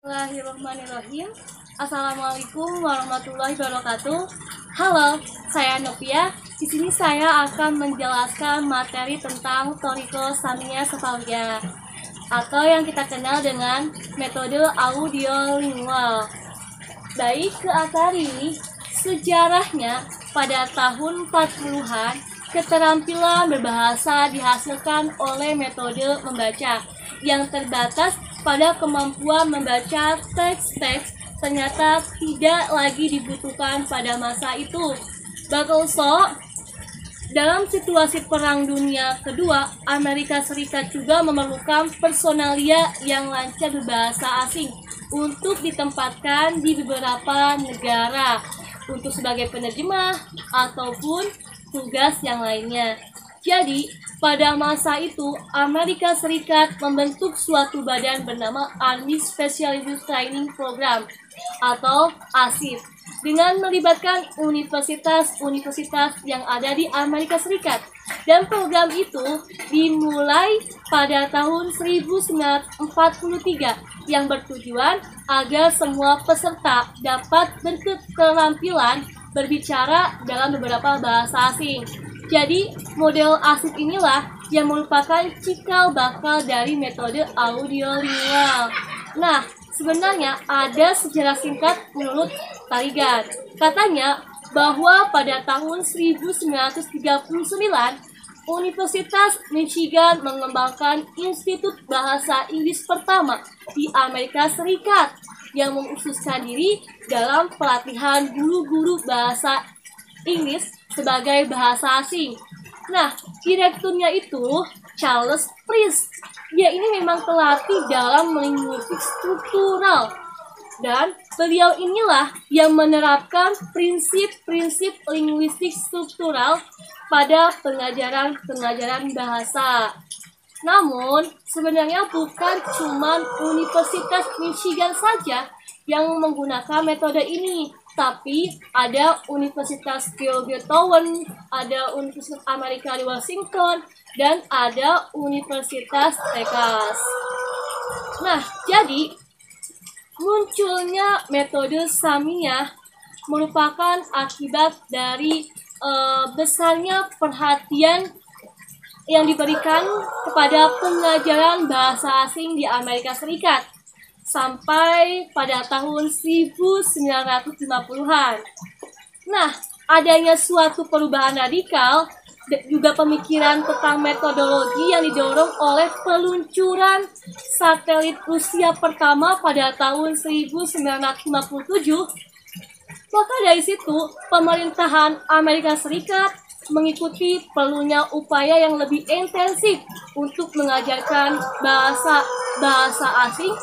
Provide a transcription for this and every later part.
Bismillahirrahmanirrahim. Assalamualaikum warahmatullahi wabarakatuh. Halo, saya Novia. Di sini saya akan menjelaskan materi tentang Thorico Samia Cephalaria atau yang kita kenal dengan metode audiolingual. Baik, ke akari sejarahnya pada tahun 40-an, keterampilan berbahasa dihasilkan oleh metode membaca yang terbatas pada kemampuan membaca teks-teks ternyata tidak lagi dibutuhkan pada masa itu. Also, dalam situasi Perang Dunia Kedua, Amerika Serikat juga memerlukan personalia yang lancar berbahasa asing untuk ditempatkan di beberapa negara untuk sebagai penerjemah ataupun tugas yang lainnya. Jadi, pada masa itu, Amerika Serikat membentuk suatu badan bernama Army Specialist Training Program atau ASIP dengan melibatkan universitas-universitas yang ada di Amerika Serikat. Dan program itu dimulai pada tahun 1943 yang bertujuan agar semua peserta dapat berketerampilan berbicara dalam beberapa bahasa asing. Jadi, model ASIP inilah yang merupakan cikal bakal dari metode audiolingual. Nah, sebenarnya ada sejarah singkat menurut Taligan. Katanya bahwa pada tahun 1939, Universitas Michigan mengembangkan Institut Bahasa Inggris pertama di Amerika Serikat yang mengkhususkan diri dalam pelatihan guru-guru bahasa Inggris sebagai bahasa asing. Nah, direkturnya itu Charles Price. Dia ini memang pelatih dalam linguistik struktural. Dan beliau inilah yang menerapkan prinsip-prinsip linguistik struktural pada pengajaran bahasa. Namun, sebenarnya bukan cuma Universitas Michigan saja yang menggunakan metode ini, tapi ada Universitas Georgetown, ada Universitas Amerika di Washington, dan ada Universitas Texas. Nah, jadi munculnya metode Samia merupakan akibat dari besarnya perhatian yang diberikan kepada pengajaran bahasa asing di Amerika Serikat sampai pada tahun 1950-an. Nah, adanya suatu perubahan radikal juga pemikiran tentang metodologi yang didorong oleh peluncuran satelit Rusia pertama pada tahun 1957. Maka dari situ, pemerintahan Amerika Serikat mengikuti perlunya upaya yang lebih intensif untuk mengajarkan bahasa asing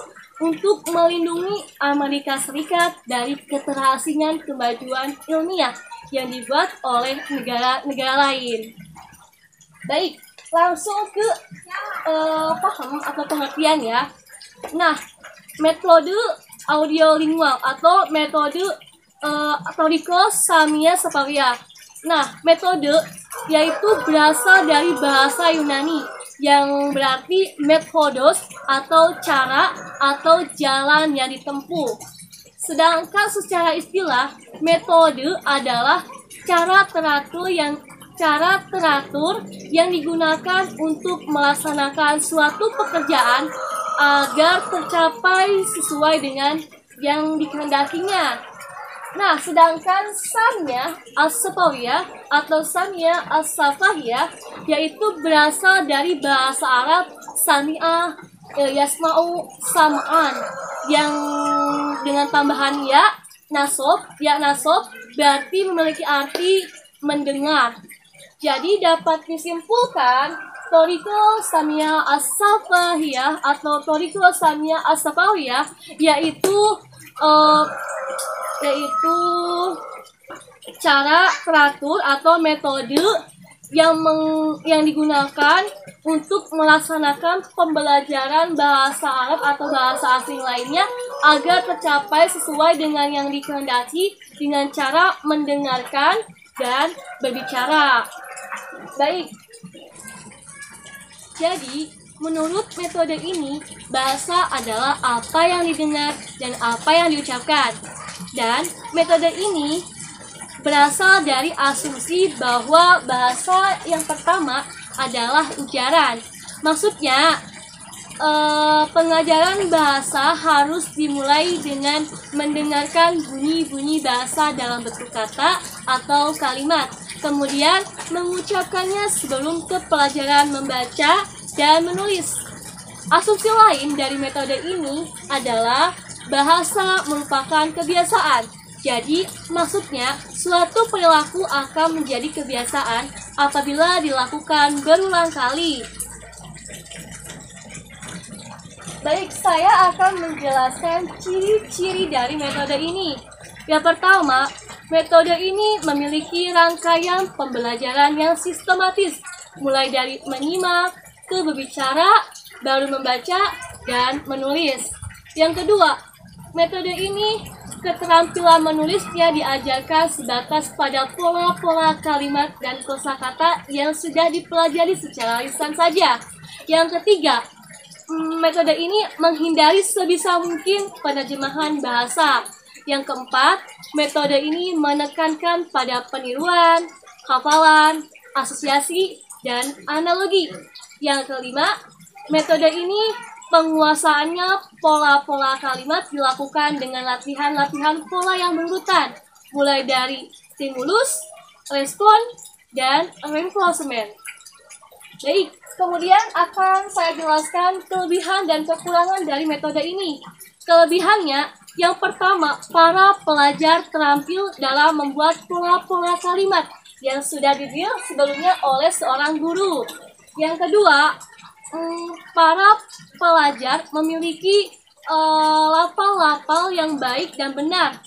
untuk melindungi Amerika Serikat dari keterasingan kemajuan ilmiah yang dibuat oleh negara-negara lain. Baik, langsung ke paham atau pengertian ya. Nah, metode audiolingual atau metode Thorico Samia Cephalaria. Nah, metode yaitu berasal dari bahasa Yunani yang berarti methodos atau cara atau jalan yang ditempuh. Sedangkan secara istilah, metode adalah cara teratur yang digunakan untuk melaksanakan suatu pekerjaan agar tercapai sesuai dengan yang dikehendakinya. Nah, sedangkan Samia Cephalaria atau Samia Cephalaria yaitu berasal dari bahasa Arab Sami'a Yasma'u Sam'an yang dengan tambahan nasob berarti memiliki arti mendengar. Jadi dapat disimpulkan Thorico Samia Cephalaria atau Thorico Samia Cephalaria yaitu cara teratur atau metode yang digunakan untuk melaksanakan pembelajaran bahasa Arab atau bahasa asing lainnya agar tercapai sesuai dengan yang dikehendaki dengan cara mendengarkan dan berbicara. Baik. Jadi, menurut metode ini, bahasa adalah apa yang didengar dan apa yang diucapkan. Dan metode ini berasal dari asumsi bahwa bahasa yang pertama adalah ujaran. Maksudnya, pengajaran bahasa harus dimulai dengan mendengarkan bunyi-bunyi bahasa dalam bentuk kata atau kalimat. Kemudian mengucapkannya sebelum ke pelajaran membaca dan menulis. Asumsi lain dari metode ini adalah bahasa merupakan kebiasaan. Jadi, maksudnya suatu perilaku akan menjadi kebiasaan apabila dilakukan berulang kali. Baik, saya akan menjelaskan ciri-ciri dari metode ini. Yang pertama, metode ini memiliki rangkaian pembelajaran yang sistematis, mulai dari menyimak, ke berbicara, baru membaca, dan menulis. Yang kedua, metode ini keterampilan menulisnya diajarkan sebatas pada pola-pola kalimat dan kosakata yang sudah dipelajari secara lisan saja. Yang ketiga, metode ini menghindari sebisa mungkin penerjemahan bahasa. Yang keempat, metode ini menekankan pada peniruan, hafalan, asosiasi, dan analogi. Yang kelima, metode ini penguasaannya pola-pola kalimat dilakukan dengan latihan-latihan pola yang berurutan, mulai dari stimulus, respon, dan reinforcement. Baik, kemudian akan saya jelaskan kelebihan dan kekurangan dari metode ini. Kelebihannya, yang pertama, para pelajar terampil dalam membuat pola-pola kalimat yang sudah didrill sebelumnya oleh seorang guru. Yang kedua, para pelajar memiliki lafal-lafal yang baik dan benar.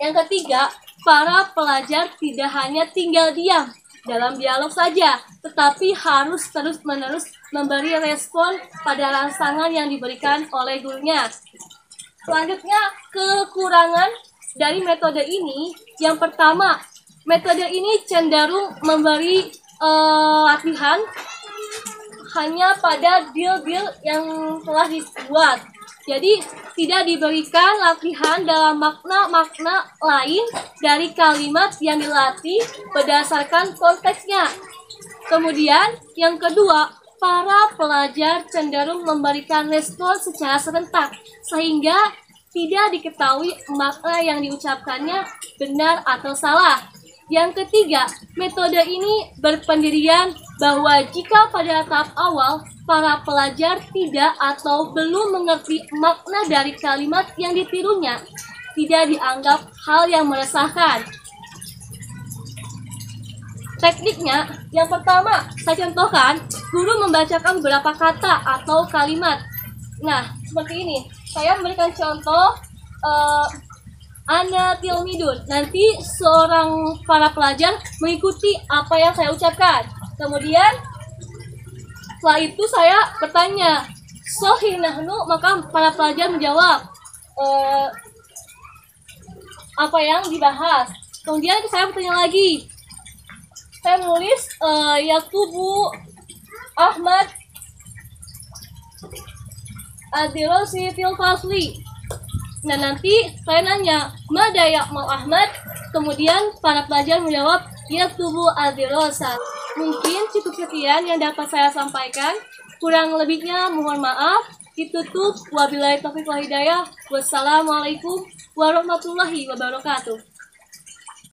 Yang ketiga, para pelajar tidak hanya tinggal diam dalam dialog saja, tetapi harus terus-menerus memberi respon pada rangsangan yang diberikan oleh gurunya. Selanjutnya, kekurangan dari metode ini. Yang pertama, metode ini cenderung memberi latihan hanya pada deal-deal yang telah dibuat. Jadi, tidak diberikan latihan dalam makna-makna lain dari kalimat yang dilatih berdasarkan konteksnya. Kemudian, yang kedua, para pelajar cenderung memberikan respon secara serentak, sehingga tidak diketahui makna yang diucapkannya benar atau salah. Yang ketiga, metode ini berpendirian bahwa jika pada tahap awal para pelajar tidak atau belum mengerti makna dari kalimat yang ditirunya, tidak dianggap hal yang meresahkan. Tekniknya, yang pertama, saya contohkan, guru membacakan beberapa kata atau kalimat. Nah, seperti ini. Saya memberikan contoh, Ana tilmidun. Nanti para pelajar mengikuti apa yang saya ucapkan. Kemudian setelah itu saya bertanya, sohi nahnu, maka para pelajar menjawab apa yang dibahas. Kemudian saya bertanya lagi. Saya menulis Yakubu Ahmad Adirosi fil fasli. Nah, nanti saya nanya, Mada Yakmal Ahmad? Kemudian para pelajar menjawab, Yaktubu Adirosa. Mungkin cukup sekian yang dapat saya sampaikan. Kurang lebihnya mohon maaf. Ditutup. Wabillahi taufiq wal hidayah. Wassalamualaikum warahmatullahi wabarakatuh.